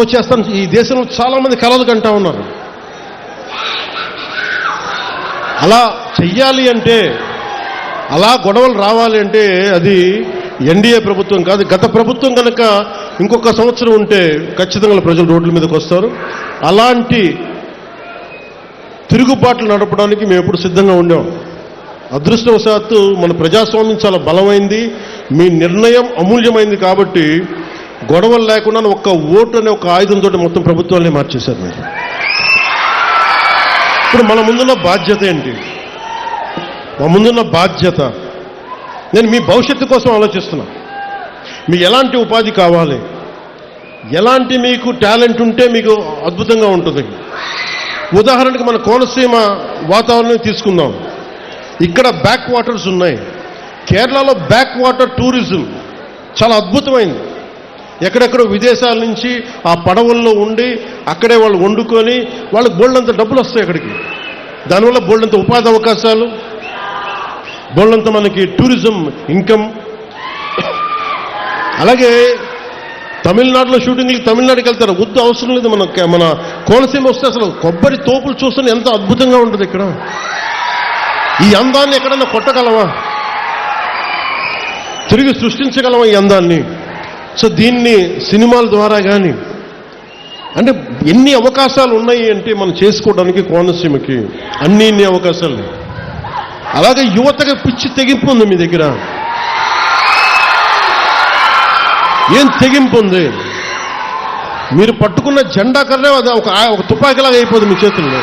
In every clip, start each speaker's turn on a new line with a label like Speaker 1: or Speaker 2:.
Speaker 1: గొడవ చేస్తాను ఈ దేశంలో చాలామంది కలలు కంటా ఉన్నారు. అలా చెయ్యాలి అంటే, అలా గొడవలు రావాలి అంటే అది ఎన్డీఏ ప్రభుత్వం కాదు. గత ప్రభుత్వం కనుక ఇంకొక సంవత్సరం ఉంటే ఖచ్చితంగా ప్రజలు రోడ్ల మీదకి వస్తారు. అలాంటి తిరుగుబాట్లు నడపడానికి మేము ఎప్పుడు సిద్ధంగా ఉండాం. అదృష్టవశాత్తు మన ప్రజాస్వామ్యం చాలా బలమైంది, మీ నిర్ణయం అమూల్యమైంది కాబట్టి గొడవలు లేకుండా ఒక్క ఓటు అనే ఒక ఆయుధంతో మొత్తం ప్రభుత్వాన్ని మార్చేశారు మీరు. ఇప్పుడు మన ముందున్న బాధ్యత ఏంటి? మా ముందున్న బాధ్యత, నేను మీ భవిష్యత్తు కోసం ఆలోచిస్తున్నా. మీకు ఎలాంటి ఉపాధి కావాలి, ఎలాంటి మీకు టాలెంట్ ఉంటే మీకు అద్భుతంగా ఉంటుంది. ఉదాహరణకి మన కోనసీమ వాతావరణం తీసుకుందాం. ఇక్కడ బ్యాక్ వాటర్స్ ఉన్నాయి. కేరళలో బ్యాక్ వాటర్ టూరిజం చాలా అద్భుతమైంది. ఎక్కడెక్కడో విదేశాల నుంచి ఆ పడవల్లో ఉండి అక్కడే వాళ్ళు వండుకొని వాళ్ళకి బోల్డంత డబ్బులు వస్తాయి అక్కడికి. దానివల్ల బోల్డంత ఉపాధి అవకాశాలు, బోల్డంత మనకి టూరిజం ఇన్కమ్. అలాగే తమిళనాడులో షూటింగ్కి తమిళనాడుకి వెళ్తారు, వద్దు అవసరం లేదు. మన కోనసీమ వస్తే అసలు కొబ్బరి తోపులు చూస్తే ఎంత అద్భుతంగా ఉంటుంది ఇక్కడ. ఈ అందాన్ని ఎక్కడన్నా కొట్టగలవా? తిరిగి సృష్టించగలవా ఈ అందాన్ని? సో దీన్ని సినిమాల ద్వారా కానీ అంటే ఎన్ని అవకాశాలు ఉన్నాయి అంటే మనం చేసుకోవడానికి కోనసీమకి అన్ని అవకాశాలు. అలాగే యువతగా పిచ్చి తెగింపు ఉంది మీ దగ్గర. ఏం తెగింపు ఉంది? మీరు పట్టుకున్న జెండా కర్రే అది ఒక తుపాకీలాగా అయిపోతుంది మీ చేతుల్లో.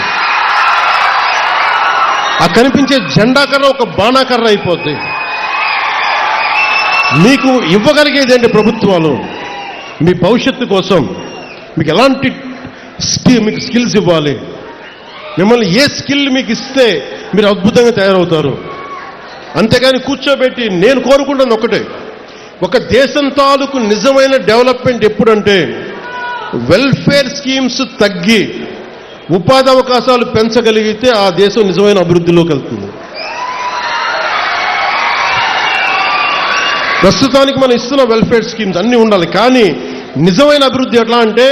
Speaker 1: ఆ కనిపించే జెండా కర్ర ఒక బాణాకర్ర అయిపోద్ది. మీకు ఇవ్వగలిగేది ఏంటి ప్రభుత్వాలు? మీ భవిష్యత్తు కోసం మీకు ఎలాంటి మీకు స్కిల్స్ ఇవ్వాలి? మిమ్మల్ని ఏ స్కిల్ మీకు ఇస్తే మీరు అద్భుతంగా తయారవుతారు. అంతేగాని కూర్చోబెట్టి నేను కోరుకుంటున్నది ఒకటే, ఒక దేశం తాలూకు నిజమైన డెవలప్మెంట్ ఎప్పుడంటే వెల్ఫేర్ స్కీమ్స్ తగ్గి ఉపాధి అవకాశాలు పెంచగలిగితే ఆ దేశం నిజమైన అభివృద్ధిలోకి వెళ్తుంది. ప్రస్తుతానికి మనం ఇస్తున్న వెల్ఫేర్ స్కీమ్స్ అన్నీ ఉండాలి, కానీ నిజమైన అభివృద్ధి ఎట్లా అంటే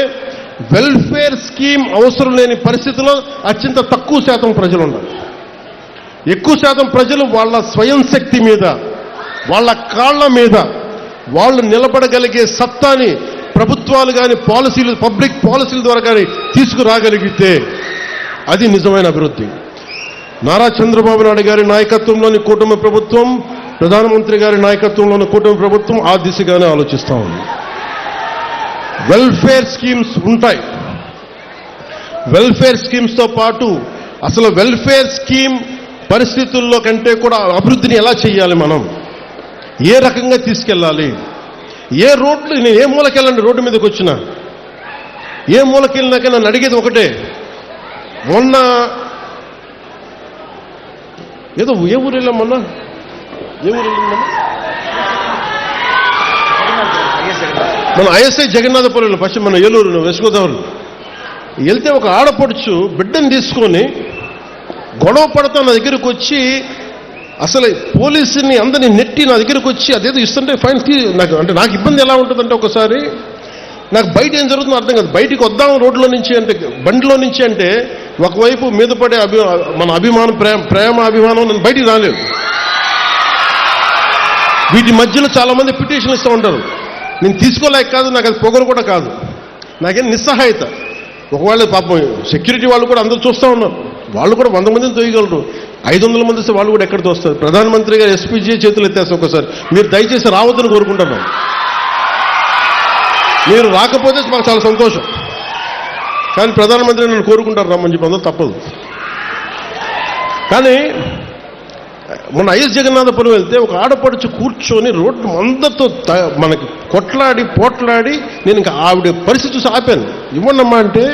Speaker 1: వెల్ఫేర్ స్కీమ్ అవసరం లేని పరిస్థితిలో అత్యంత తక్కువ శాతం ప్రజలు ఉండాలి. ఎక్కువ శాతం ప్రజలు వాళ్ళ స్వయం శక్తి మీద, వాళ్ళ కాళ్ల మీద వాళ్ళు నిలబడగలిగే సత్తాని ప్రభుత్వాలు కానీ పాలసీలు, పబ్లిక్ పాలసీల ద్వారా కానీ తీసుకురాగలిగితే అది నిజమైన అభివృద్ధి. నారా చంద్రబాబు నాయుడు గారి నాయకత్వంలోని కూటమి ప్రభుత్వం, ప్రధానమంత్రి గారి నాయకత్వంలోని కూటమి ప్రభుత్వం ఆ దిశగానే ఆలోచిస్తూ ఉంది. వెల్ఫేర్ స్కీమ్స్ ఉంటాయి. వెల్ఫేర్ స్కీమ్స్తో పాటు అసలు వెల్ఫేర్ స్కీమ్ పరిస్థితుల్లో కంటే కూడా అభివృద్ధిని ఎలా చేయాలి, మనం ఏ రకంగా తీసుకెళ్ళాలి, ఏ రోడ్లు, నేను ఏ మూలకెళ్ళండి రోడ్డు మీదకి వచ్చినా, ఏ మూలకెళ్ళినాక నన్ను అడిగేది ఒకటే. మొన్న ఏదో ఏ ఊరు వెళ్ళాం, మొన్న ఏ ఊరు వెళ్ళాం, మన ఐఎస్ఐ జగన్నాథపురం ఫస్ట్ మన ఏలూరు వెస్ట్ గోదావరి వెళ్తే ఒక ఆడపడుచు బిడ్డను తీసుకొని గొడవ పడతా నా దగ్గరికి వచ్చి అసలు పోలీసుని అందరినీ నెట్టి నా దగ్గరికి వచ్చి అదేదో ఇస్తుంటే ఫైన్ నాకు ఇబ్బంది ఎలా ఉంటుందంటే ఒకసారి నాకు బయట ఏం జరుగుతుందో అర్థం కాదు. బయటికి వద్దాం రోడ్లో నుంచి అంటే, బండిలో నుంచి అంటే ఒకవైపు మీద పడే మన అభిమానం, ప్రేమ అభిమానం, నేను బయటికి రాలేదు. వీటి మధ్యలో చాలామంది పిటిషన్లు ఇస్తూ ఉంటారు. నేను తీసుకోలేక కాదు, నాకు అది పొగరు కూడా కాదు, నాకేం నిస్సహాయత. ఒకవేళ పాపం సెక్యూరిటీ వాళ్ళు కూడా అందరూ చూస్తూ ఉన్నారు, వాళ్ళు కూడా 100 మందిని తోయగలరు, 500 మంది వస్తే వాళ్ళు కూడా ఎక్కడ తోస్తారు. ప్రధానమంత్రి గారు ఎస్పీజీ చేతులు ఎత్తేస్తారు ఒకసారి. మీరు దయచేసి రావద్దని కోరుకుంటున్నాం. మీరు రాకపోతే మాకు చాలా సంతోషం, కానీ ప్రధానమంత్రి నన్ను కోరుకుంటారు రమ్మని చెప్పి, అందరూ తప్పదు. కానీ మొన్న ఐఎస్ జగన్నాథపురం వెళ్తే ఒక ఆడపడుచు కూర్చొని రోడ్డు అందరితో మనకి కొట్లాడి పోట్లాడి, నేను ఇంకా ఆవిడ పరిస్థితి చూసి ఆపాను. ఇవ్వండమ్మా అంటే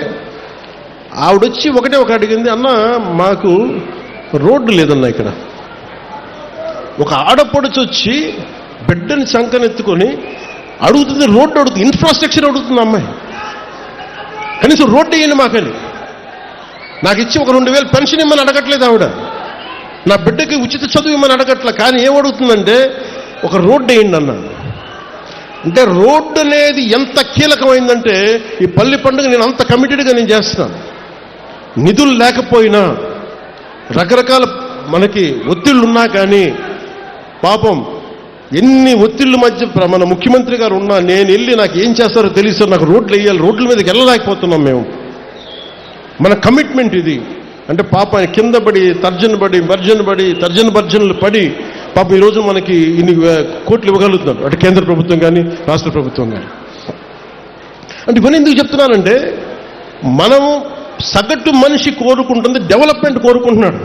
Speaker 1: ఆవిడొచ్చి ఒకటే ఒక అడిగింది, అన్న మాకు రోడ్డు లేదన్నా ఇక్కడ. ఒక ఆడపడుచు వచ్చి బిడ్డని సంకనెత్తుకొని అడుగుతుంది, రోడ్డు అడుగుతుంది, ఇన్ఫ్రాస్ట్రక్చర్ అడుగుతుంది అమ్మాయి. కనీసం రోడ్డు వేయండి మాకని. నాకు ఇచ్చి ఒక 2000 పెన్షన్ ఇమ్మని అడగట్లేదు ఆవిడ, నా బిడ్డకి ఉచిత చదువు ఇమ్మని అడగట్లే. కానీ ఏమడుగుతుందంటే ఒక రోడ్డు వేయండి అన్న. అంటే రోడ్డు అనేది ఎంత కీలకమైందంటే ఈ పల్లి పండుగ నేను అంత కమిటెడ్గా నేను చేస్తున్నాను. నిధులు లేకపోయినా రకరకాల మనకి ఒత్తిళ్ళు ఉన్నా కానీ పాపం ఎన్ని ఒత్తిళ్ళ మధ్య మన ముఖ్యమంత్రి గారు ఉన్నా నేను వెళ్ళి నాకు ఏం చేస్తారో తెలియదు, నాకు రోడ్లు వేయాలి, రోడ్ల మీదకి వెళ్ళలేకపోతున్నాం మేము. మన కమిట్మెంట్ ఇది. అంటే పాప ఆయన కింద పడి తర్జన భర్జనలు పడి పాపం ఈరోజు మనకి ఇన్ని కోట్లు ఇవ్వగలుగుతున్నారు, అటు కేంద్ర ప్రభుత్వం కానీ రాష్ట్ర ప్రభుత్వం కానీ. అంటే ఇవన్నీ ఎందుకు చెప్తున్నానంటే మనము సగటు మనిషి కోరుకుంటుంది డెవలప్మెంట్ కోరుకుంటున్నాడు.